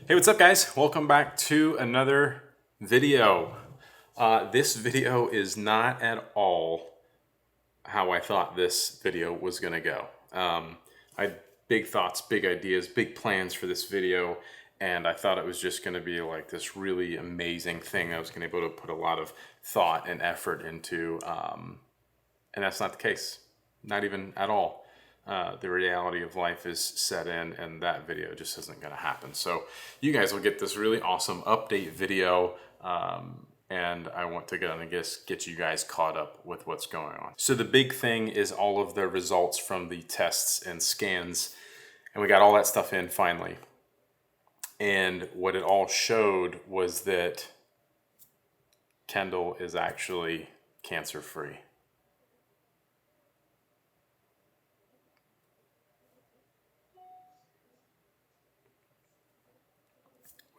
Hey, what's up guys? Welcome back to another video. This video is not at all how I thought this video was gonna go. I had big thoughts, big ideas, big plans for this video, and I thought it was just gonna be like this really amazing thing I was gonna be able to put a lot of thought and effort into, and that's not the case. Not even at all. The reality of life is set in, and that video just isn't going to happen. So you guys will get this really awesome update video, and I want to get you guys caught up with what's going on. So the big thing is all of the results from the tests and scans, and we got all that stuff in finally. And what it all showed was that Kendall is actually cancer-free.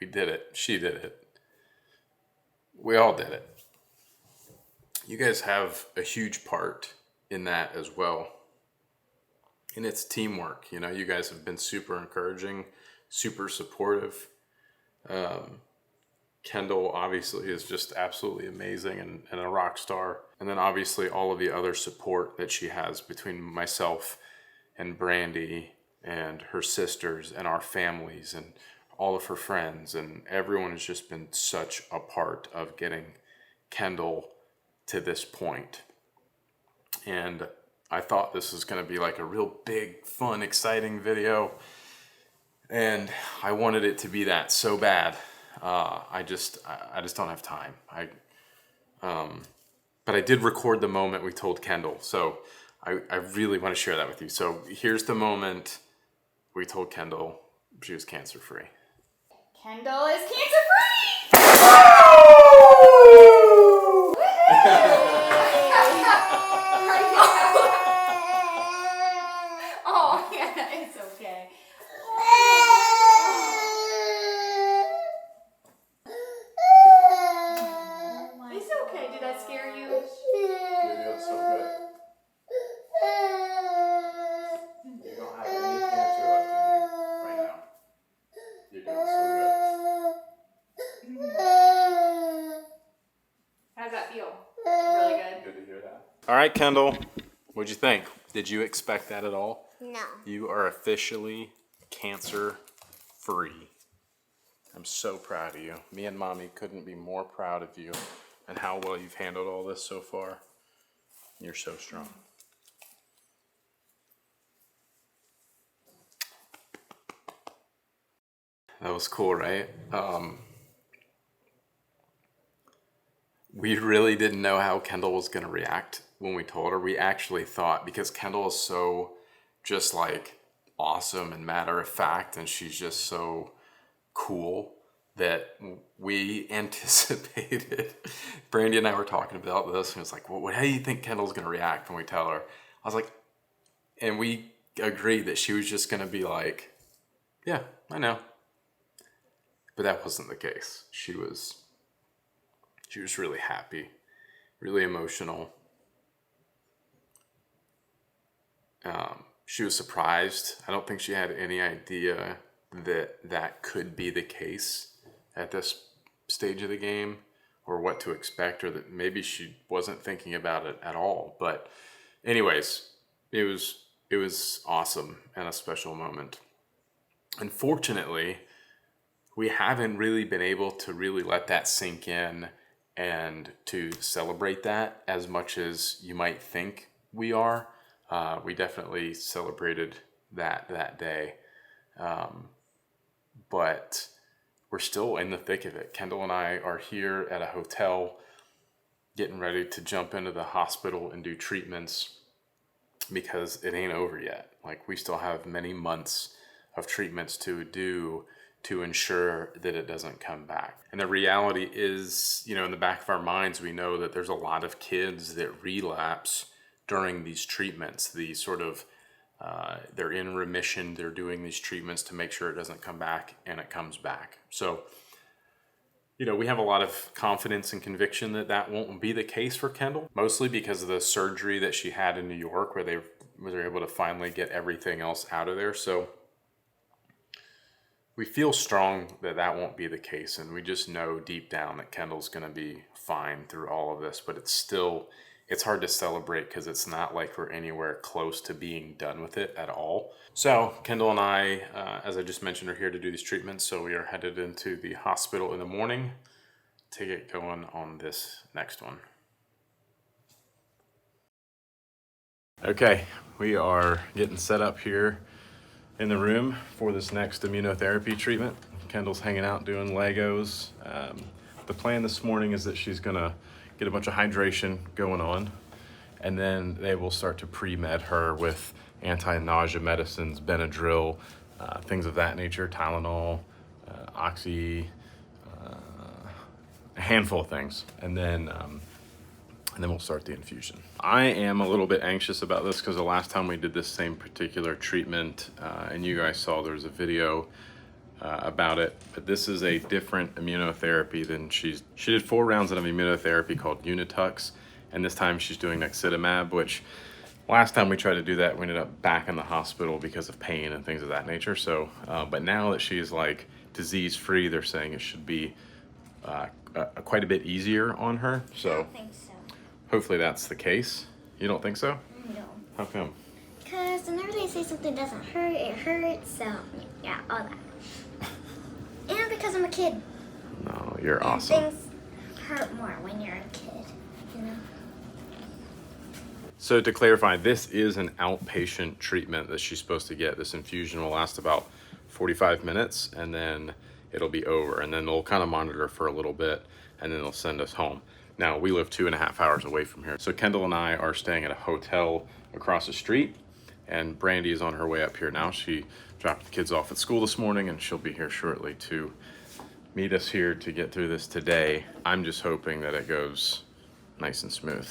We did it. She did it. We all did it. You guys have a huge part in that as well. And it's teamwork. You know, you guys have been super encouraging, super supportive. Kendall obviously is just absolutely amazing and a rock star. And then obviously all of the other support that she has between myself and Brandy and her sisters and our families and all of her friends, and everyone has just been such a part of getting Kendall to this point. And I thought this was going to be like a real big, fun, exciting video, and I wanted it to be that so bad. I just don't have time. But I did record the moment we told Kendall, so I really want to share that with you. So here's the moment we told Kendall she was cancer-free. Kendall is cancer-free! Oh, yeah, it's okay. It's okay. Did that scare you? You're doing so good. You don't have any cancer left in you right now. You're doing so good. How does that feel? Really good. Good to hear that. All right, Kendall. What'd you think? Did you expect that at all? No. You are officially cancer-free. I'm so proud of you. Me and Mommy couldn't be more proud of you and how well you've handled all this so far. You're so strong. That was cool, right? We really didn't know how Kendall was going to react when we told her. We actually thought, because Kendall is so just like awesome and matter of fact, and she's just so cool, that we anticipated. Brandy and I were talking about this, and it was like, well, how do you think Kendall's going to react when we tell her? I was like, and we agreed that she was just going to be like, yeah, I know. But that wasn't the case. She was really happy, really emotional. She was surprised. I don't think she had any idea that that could be the case at this stage of the game, or what to expect, or that maybe she wasn't thinking about it at all. But anyways, it was awesome and a special moment. Unfortunately, we haven't really been able to really let that sink in and to celebrate that as much as you might think we are. We definitely celebrated that day. But we're still in the thick of it. Kendall and I are here at a hotel getting ready to jump into the hospital and do treatments, because it ain't over yet. Like, we still have many months of treatments to do to ensure that it doesn't come back. And the reality is, you know, in the back of our minds, we know that there's a lot of kids that relapse during these treatments. The sort of, they're in remission, they're doing these treatments to make sure it doesn't come back, and it comes back. So, you know, we have a lot of confidence and conviction that that won't be the case for Kendall, mostly because of the surgery that she had in New York, where they were able to finally get everything else out of there. So We feel strong that that won't be the case, and we just know deep down that Kendall's going to be fine through all of this, but it's hard to celebrate because it's not like we're anywhere close to being done with it at all. So Kendall and I, as I just mentioned, are here to do these treatments, so we are headed into the hospital in the morning to get going on this next one. Okay, we are getting set up here in the room for this next immunotherapy treatment. Kendall's hanging out doing Legos. The plan this morning is that she's gonna get a bunch of hydration going on, and then they will start to pre-med her with anti-nausea medicines, Benadryl, things of that nature, Tylenol, Oxy, a handful of things, and then we'll start the infusion. I am a little bit anxious about this because the last time we did this same particular treatment, and you guys saw there was a video about it, but this is a different immunotherapy than she did 4 rounds of immunotherapy called Unitux, and this time she's doing Naxitamab, which last time we tried to do that, we ended up back in the hospital because of pain and things of that nature. So, but now that she's like disease-free, they're saying it should be quite a bit easier on her. So. I don't think so. Hopefully that's the case. You don't think so? No. How come? Because whenever they say something doesn't hurt, it hurts. So, yeah, all that. And because I'm a kid. No, you're And awesome. things hurt more when you're a kid, you know? So to clarify, this is an outpatient treatment that she's supposed to get. This infusion will last about 45 minutes and then it'll be over. And then they'll kind of monitor for a little bit and then they'll send us home. Now, we live 2.5 hours away from here. So Kendall and I are staying at a hotel across the street, and Brandy is on her way up here now. She dropped the kids off at school this morning, and she'll be here shortly to meet us here to get through this today. I'm just hoping that it goes nice and smooth.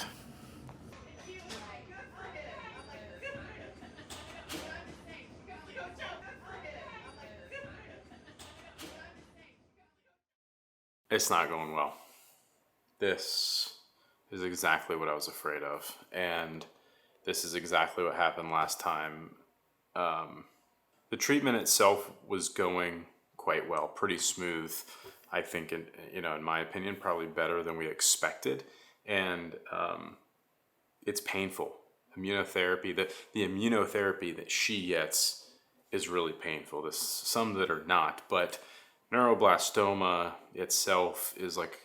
It's not going well. This is exactly what I was afraid of, and this is exactly what happened last time. The treatment itself was going quite well, pretty smooth. I think, in my opinion, probably better than we expected, and it's painful. Immunotherapy, the immunotherapy that she gets is really painful. There's some that are not, but neuroblastoma itself is like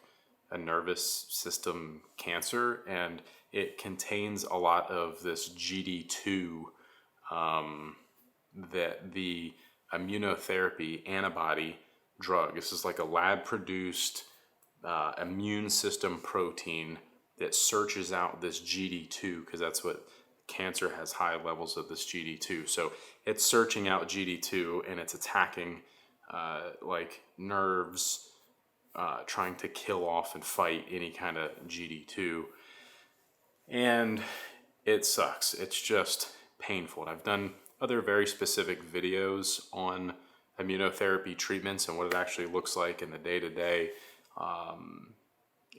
a nervous system cancer, and it contains a lot of this GD2 that the immunotherapy antibody drug. This is like a lab produced immune system protein that searches out this GD2, because that's what cancer has, high levels of this GD2. So it's searching out GD2 and it's attacking like nerves, trying to kill off and fight any kind of GD2. And it sucks. It's just painful. And I've done other very specific videos on immunotherapy treatments and what it actually looks like in the day-to-day.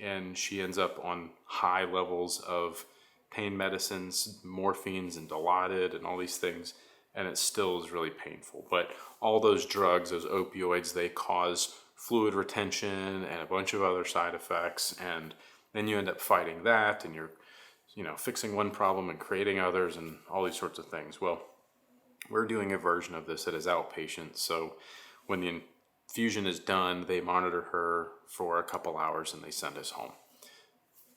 And she ends up on high levels of pain medicines, morphines and Dilaudid and all these things, and it still is really painful. But all those drugs, those opioids, they cause fluid retention and a bunch of other side effects, and then you end up fighting that, and you're fixing one problem and creating others and all these sorts of things. Well, we're doing a version of this that is outpatient, so when the infusion is done, they monitor her for a couple hours and they send us home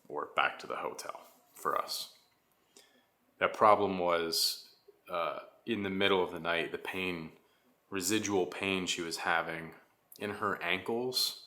or back to the hotel for us. That problem was in the middle of the night, the residual pain she was having in her ankles,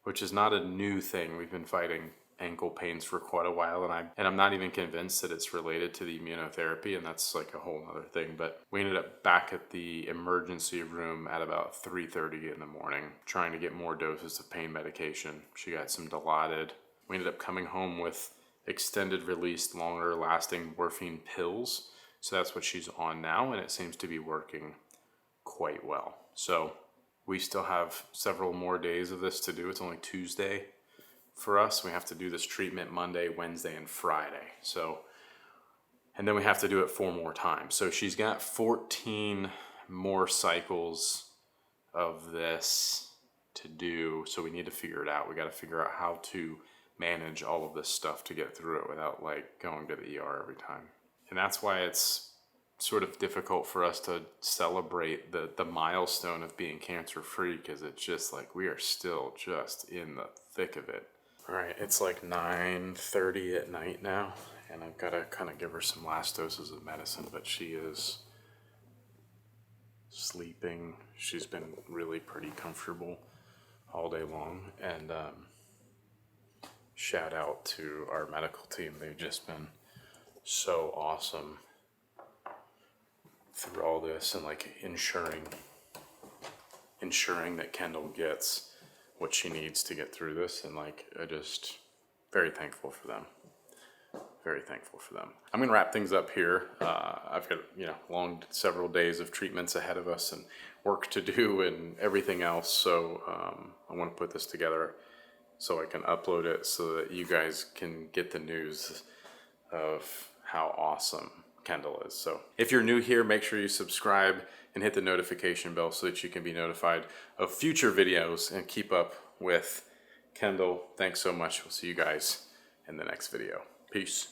which is not a new thing. We've been fighting ankle pains for quite a while, and I'm not even convinced that it's related to the immunotherapy, and that's like a whole other thing. But we ended up back at the emergency room at about 3:30 in the morning, trying to get more doses of pain medication. She got some Dilaudid. We ended up coming home with extended release, longer lasting morphine pills. So that's what she's on now, and it seems to be working quite well. So we still have several more days of this to do. It's only Tuesday for us. We have to do this treatment Monday, Wednesday, and Friday. So, and then we have to do it 4 more times. So she's got 14 more cycles of this to do, so we need to figure it out. We got to figure out how to manage all of this stuff to get through it without like going to the ER every time. And that's why it's sort of difficult for us to celebrate the milestone of being cancer free, because it's just like we are still just in the thick of it. All right, it's like 9:30 at night now, and I've got to kind of give her some last doses of medicine, but she is sleeping. She's been really pretty comfortable all day long, and shout out to our medical team. They've just been so awesome through all this, and like ensuring that Kendall gets what she needs to get through this, and like I just very thankful for them. Very thankful for them. I'm gonna wrap things up here. I've got long several days of treatments ahead of us and work to do and everything else. So I want to put this together so I can upload it so that you guys can get the news of how awesome Kendall is. So if you're new here, make sure you subscribe and hit the notification bell so that you can be notified of future videos and keep up with Kendall. Thanks so much. We'll see you guys in the next video. Peace.